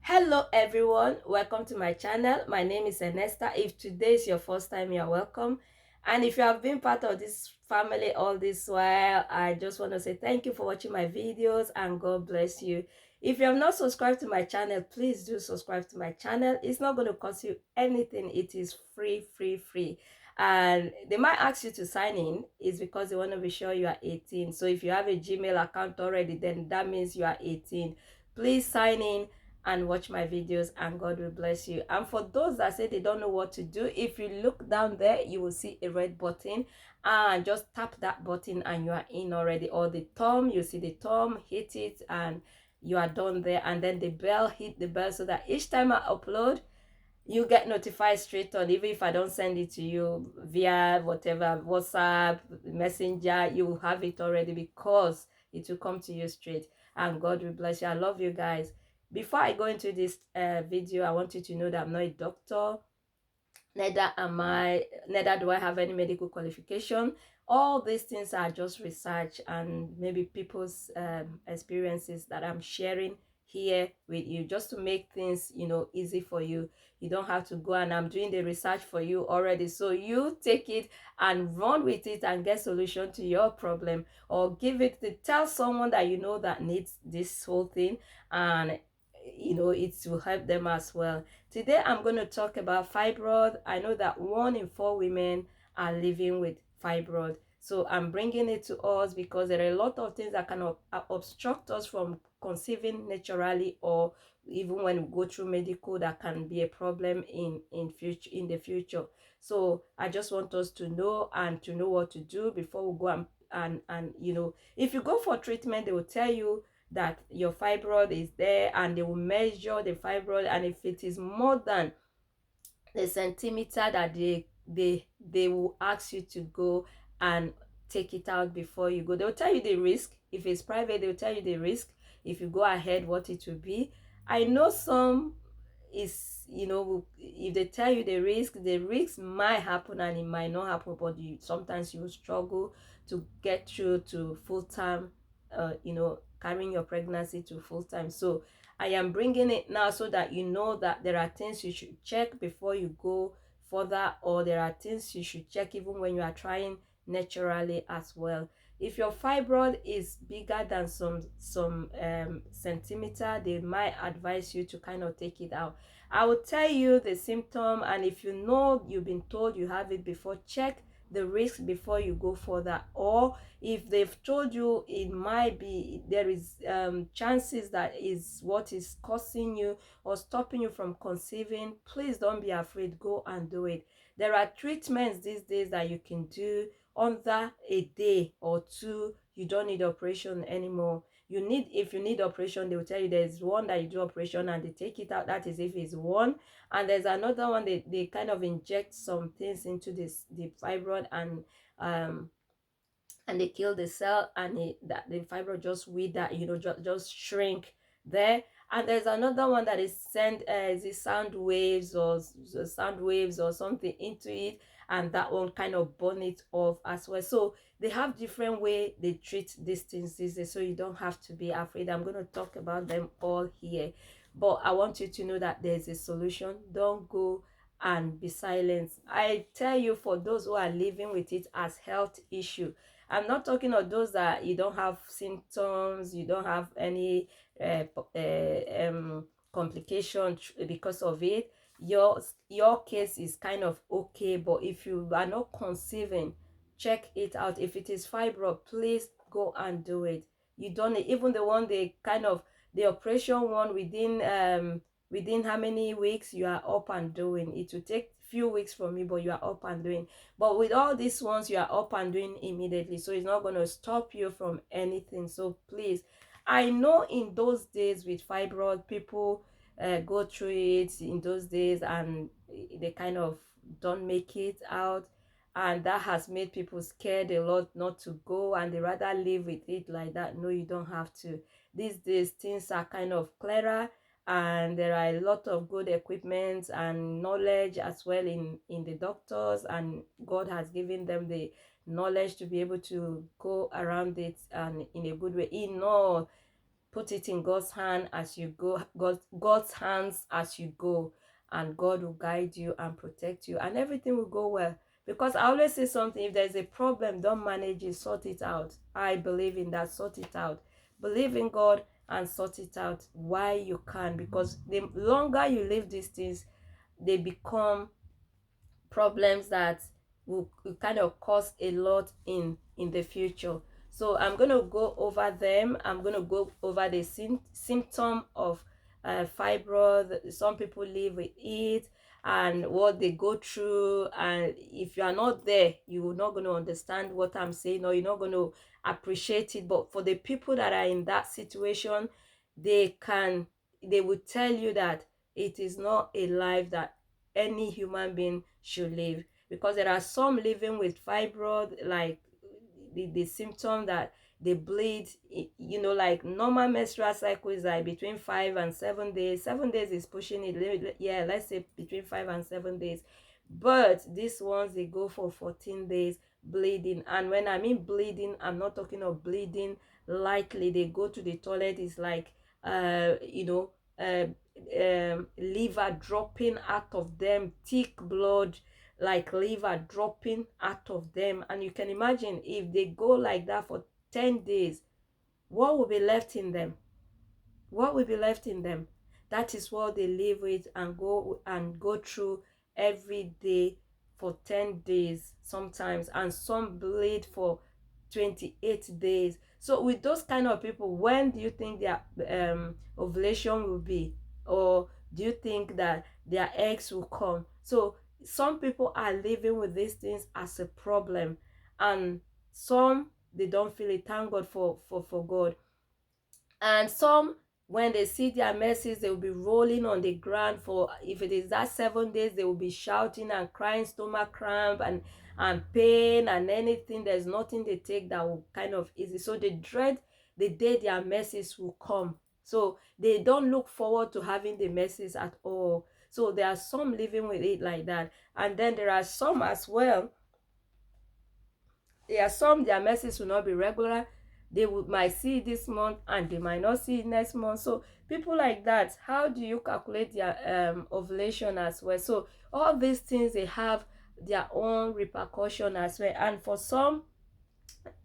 Hello everyone, welcome to my channel. My name is Ernesta. If today is your first time, you're welcome. And if you have been part of this family all this while, I just want to say thank you for watching my videos and God bless you. If you have not subscribed to my channel, please do subscribe to my channel. It's not going to cost you anything. It is free. And they might ask you to sign in. It's because they want to be sure you are 18. So if you have a Gmail account already, then that means you are 18. Please sign in and watch my videos and God will bless you. And for those that say they don't know what to do, if you look down there, you will see a red button and just tap that button and you are in already. Or the thumb, you see the thumb, hit it and you are done there. And then the bell, hit the bell so that each time I upload, you get notified straight on. Even if I don't send it to you via whatever, WhatsApp, Messenger, you will have it already because it will come to you straight. And God will bless you. I love you guys. Before I go into this video, I want you to know that I'm not a doctor. Neither do I have any medical qualification. All these things are just research and maybe people's experiences that I'm sharing here with you, just to make things, easy for you. You don't have to go, and I'm doing the research for you already, so you take it and run with it and get solution to your problem, or give it to tell someone that you know that needs this whole thing, and it will help them as well. Today I'm going to talk about fibroid. I know that 1 in 4 women are living with fibroid. So I'm bringing it to us because there are a lot of things that can obstruct us from conceiving naturally, or even when we go through medical, that can be a problem in the future. So I just want us to know and to know what to do before we go and if you go for treatment, they will tell you that your fibroid is there, and they will measure the fibroid, and if it is more than the centimeter, that they will ask you to go and take it out before you go. They'll tell you the risk. If it's private, they'll tell you the risk. If you go ahead, what it will be. I know some is, if they tell you the risk might happen and it might not happen, but sometimes you will struggle to get through to full-time, carrying your pregnancy to full-time. So I am bringing it now so that you know that there are things you should check before you go further, or there are things you should check even when you are trying naturally as well. If your fibroid is bigger than some centimeter, they might advise you to kind of take it out. I will tell you the symptom, and if you know you've been told you have it before, check the risk before you go further. Or if they've told you it might be, there is chances that is what is causing you or stopping you from conceiving, please don't be afraid, go and do it. There are treatments these days that you can do under a day or two. You don't need operation anymore. If you need operation, they will tell you there's one that you do operation and they take it out. That is if it's one. And there's another one, they kind of inject some things into the fibroid, and they kill the cell, and that the fibroid just wither, just shrink there. And there's another one that is send the sound waves or something into it, and that one kind of burn it off as well. So they have different way they treat these things these days, so you don't have to be afraid. I'm going to talk about them all here, but I want you to know that there's a solution. Don't go and be silent. I tell you, for those who are living with it as health issue, I'm not talking of those that you don't have symptoms, you don't have any complication because of it. Your case is kind of okay, but if you are not conceiving, check it out. If it is fibroid, please go and do it. You don't need, even the one the operation one, within how many weeks you are up and doing. It will take few weeks from you, but you are up and doing. But with all these ones, you are up and doing immediately, so it's not going to stop you from anything. So please, I know in those days with fibroid, people go through it in those days and they kind of don't make it out, and that has made people scared a lot not to go, and they rather live with it like that. No, you don't have to. These days things are kind of clearer, and there are a lot of good equipment and knowledge as well in the doctors, and God has given them the knowledge to be able to go around it and in a good way. In all put it in God's hand as you go, God's hands as you go, and God will guide you and protect you, and everything will go well. Because I always say something: if there's a problem, don't manage it, sort it out. I believe in that. Sort it out. Believe in God and sort it out while you can, because the longer you leave these things, they become problems that will kind of cause a lot in the future. So I'm going to go over them. I'm going to go over the symptom of fibroid. Some people live with it and what they go through, and if you are not there, you're not going to understand what I'm saying, or you're not going to appreciate it. But for the people that are in that situation, they will tell you that it is not a life that any human being should live, because there are some living with fibroid, like the symptom that they bleed, you know, like normal menstrual cycle is like between 5 and 7 days. 7 days is pushing it, yeah, let's say between 5 and 7 days. But these ones, they go for 14 days bleeding. And when I mean bleeding, I'm not talking of bleeding lightly. They go to the toilet, it's like you know, liver dropping out of them, thick blood, like liver dropping out of them. And you can imagine, if they go like that for 10 days, what will be left in them? What will be left in them? That is what they live with and go through every day for 10 days sometimes, and some bleed for 28 days. So with those kind of people, when do you think their ovulation will be? Or do you think that their eggs will come? So some people are living with these things as a problem, and some, they don't feel it. Thank God for God. And some, when they see their messes, they will be rolling on the ground. For if it is that 7 days, they will be shouting and crying, stomach cramp and pain and anything. There's nothing they take that will kind of easy. So they dread the day their messes will come. So they don't look forward to having the messes at all. So there are some living with it like that. And then there are some as well, there are some, their menses will not be regular. Might see it this month and they might not see it next month. So people like that, how do you calculate their ovulation as well? So all these things, they have their own repercussion as well. And for some,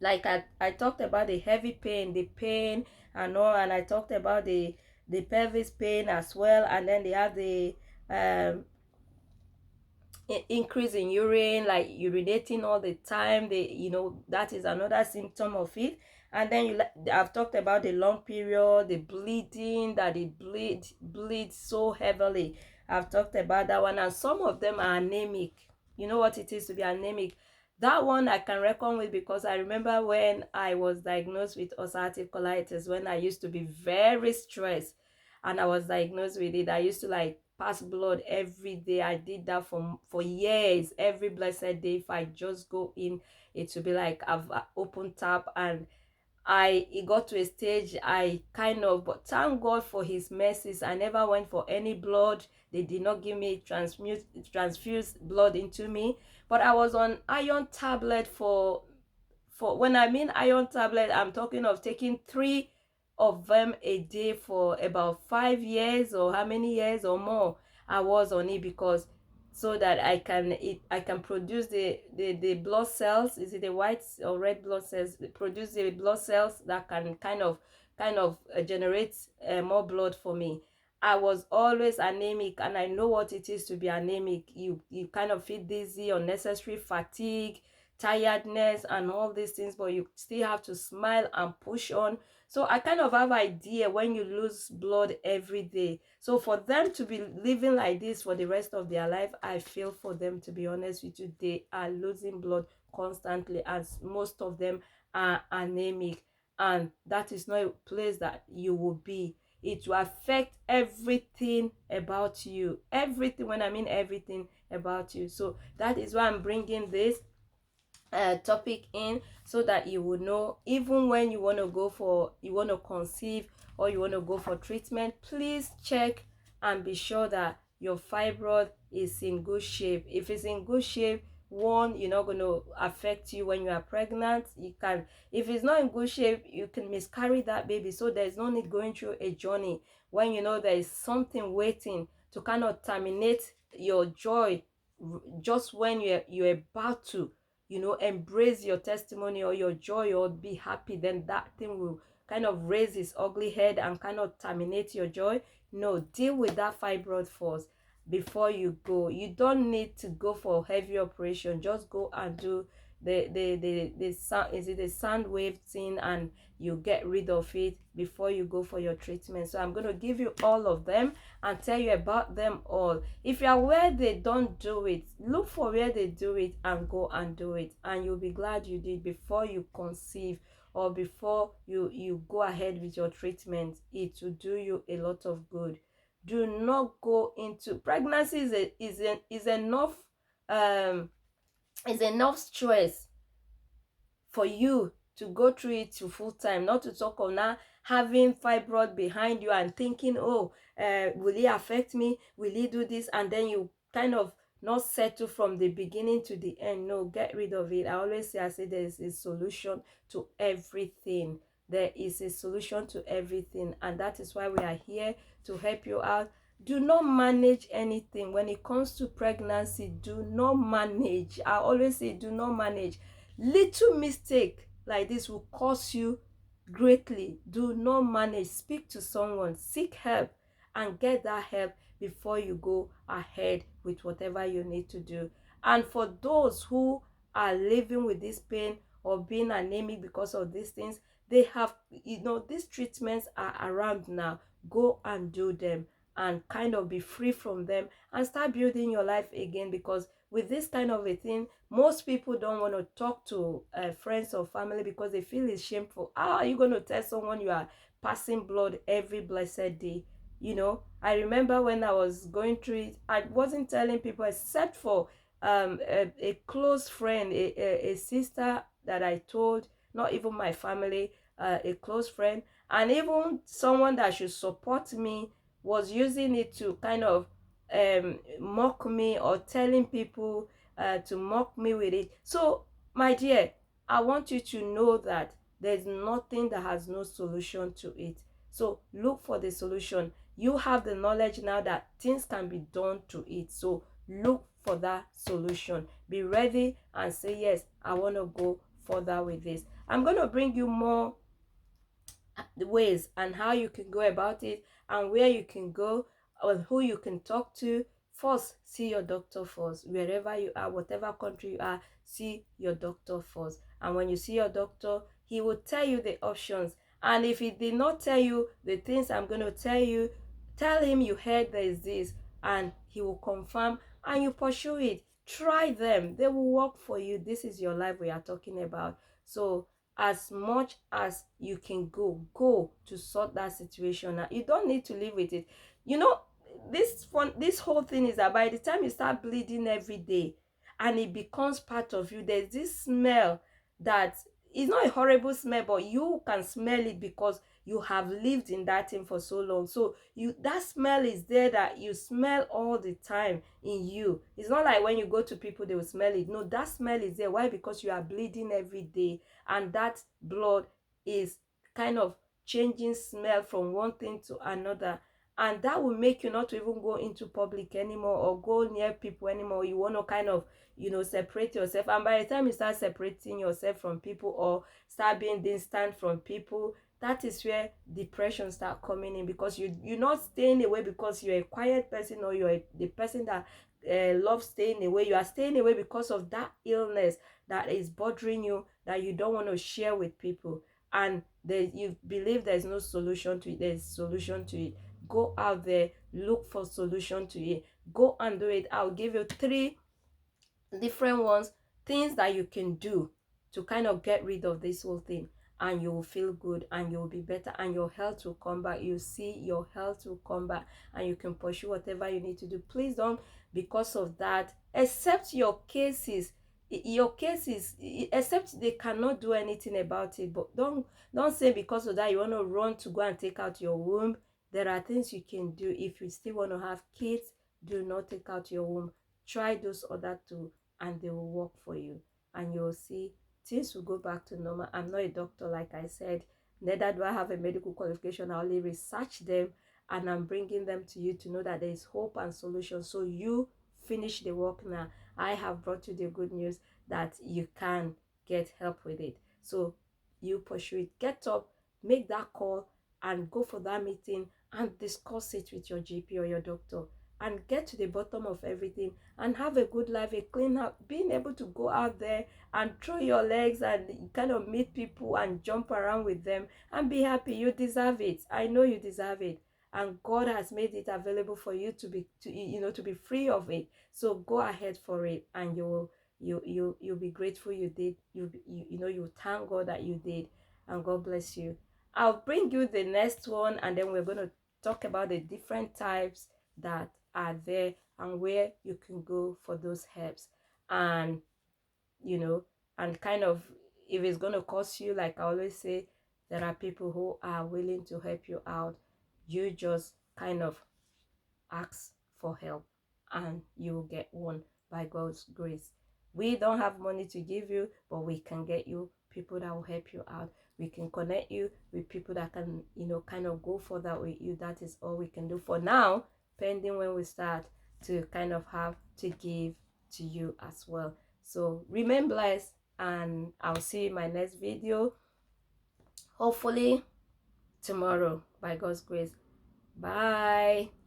like I talked about the heavy pain, the pain and all, and I talked about the pelvis pain as well. And then they have the increase in urine, like urinating all the time. They, you know, that is another symptom of it. And then I've talked about the long period, the bleeding, that it bleeds so heavily. I've talked about that one. And some of them are anemic. You know what it is to be anemic? That one I can reckon with, because I remember when I was diagnosed with ulcerative colitis, when I used to be very stressed and I was diagnosed with it. I used to like pass blood every day. I did that for years. Every blessed day, if I just go in, it would be like I've opened tap. And it got to a stage, I kind of, but thank God for his mercies, I never went for any blood. They did not give me transfuse blood into me. But I was on iron tablet for when I mean iron tablet, I'm talking of taking 3 of them a day for about 5 years, or how many years or more I was on it, because so that I can produce the blood cells. Is it the white or red blood cells? Produce the blood cells that can kind of generate more blood for me. I was always anemic, and I know what it is to be anemic. You kind of feel dizzy, unnecessary fatigue, tiredness and all these things, but you still have to smile and push on. So I kind of have idea when you lose blood every day. So for them to be living like this for the rest of their life, I feel for them, to be honest with you. They are losing blood constantly, as most of them are anemic, and that is not a place that you will be. It will affect everything about you. Everything, when I mean everything about you. So that is why I'm bringing this topic in, so that you will know, even when you want to conceive, or you want to go for treatment, please check and be sure that your fibroid is in good shape. If it's in good shape, one, you're not going to affect you when you are pregnant. You can, if it's not in good shape, you can miscarry that baby. So there's no need going through a journey when you know there is something waiting to kind of terminate your joy just when you're about to, embrace your testimony or your joy or be happy. Then that thing will kind of raise its ugly head and kind of terminate your joy. No, deal with that fibroid first before you go. You don't need to go for heavy operation. Just go and do the sound, is it the sound wave thing, and you get rid of it before you go for your treatment. So I'm going to give you all of them and tell you about them all. If you are where they don't do it, look for where they do it and go and do it, and you'll be glad you did before you conceive or before you go ahead with your treatment. It will do you a lot of good. Do not go into pregnancy is enough um is enough stress for you to go through it to full time, not to talk of now having fibroid behind you and thinking, oh, will it affect me, will it do this, and then you kind of not settle from the beginning to the end. No, get rid of it. I say there's a solution to everything. There is a solution to everything, and that is why we are here to help you out. Do not manage anything when it comes to pregnancy. Do not manage. I always say do not manage. Little mistake like this will cost you greatly. Do not manage. Speak to someone, seek help, and get that help before you go ahead with whatever you need to do. And for those who are living with this pain or being anemic because of these things, they have, these treatments are around now. Go and do them and kind of be free from them and start building your life again, because with this kind of a thing, most people don't want to talk to friends or family because they feel it's shameful. How are you going to tell someone you are passing blood every blessed day? I remember when I was going through it, I wasn't telling people except for a close friend, a sister that I told, not even my family, a close friend, and even someone that should support me was using it to kind of mock me or telling people to mock me with it. So, my dear, I want you to know that there's nothing that has no solution to it. So, look for the solution. You have the knowledge now that things can be done to it. So, look for that solution. Be ready and say, yes, I want to go further with this. I'm going to bring you more the ways and how you can go about it and where you can go or who you can talk to. First, see your doctor first. Wherever you are, whatever country you are, see your doctor first. And when you see your doctor, he will tell you the options. And if he did not tell you the things I'm going to tell you, tell him you heard there is this, and he will confirm, and you pursue it. Try them. They will work for you. This is your life we are talking about. So as much as you can go to sort that situation out. You don't need to live with it. This whole thing is that by the time you start bleeding every day and it becomes part of you, there's this smell that is not a horrible smell, but you can smell it because you have lived in that thing for so long. So that smell is there, that you smell all the time in you. It's not like when you go to people they will smell it. No, that smell is there. Why? Because you are bleeding every day, and that blood is kind of changing smell from one thing to another, and that will make you not to even go into public anymore or go near people anymore. You want to kind of separate yourself, and by the time you start separating yourself from people or start being distant from people, that is where depression start coming in, because you're not staying away because you're a quiet person or the person that loves staying away. You are staying away because of that illness that is bothering you, that you don't want to share with people, and you believe there's no solution to it. There's solution to it. Go out there, look for solution to it. Go and do it. I'll give you 3 different ones, things that you can do to kind of get rid of this whole thing, and you will feel good and you will be better and your health will come back. You see, your health will come back and you can pursue whatever you need to do. Please don't, because of that, accept your cases, except they cannot do anything about it. But don't say because of that you want to run to go and take out your womb. There are things you can do. If you still want to have kids, do not take out your womb. Try those other two and they will work for you, and you'll see things will go back to normal. I'm not a doctor, like I said, neither do I have a medical qualification. I only research them, and I'm bringing them to you to know that there is hope and solution. So you finish the work now. I have brought you the good news that you can get help with it. So you pursue it. Get up, make that call, and go for that meeting and discuss it with your GP or your doctor, and get to the bottom of everything and have a good life, a clean heart, being able to go out there and throw your legs and kind of meet people and jump around with them and be happy. You deserve it. I know you deserve it. And God has made it available for you to be to be free of it. So go ahead for it, and you'll be grateful you did. You thank God that you did, and God bless you. I'll bring you the next one, and then we're going to talk about the different types that are there and where you can go for those helps. And and kind of, if it's going to cost you, like I always say, there are people who are willing to help you out. You just kind of ask for help, and you will get one by God's grace. We don't have money to give you, but we can get you people that will help you out. We can connect you with people that can, kind of go further with you. That is all we can do for now, pending when we start to kind of have to give to you as well. So remain blessed, and I'll see you in my next video, hopefully tomorrow by God's grace. Bye.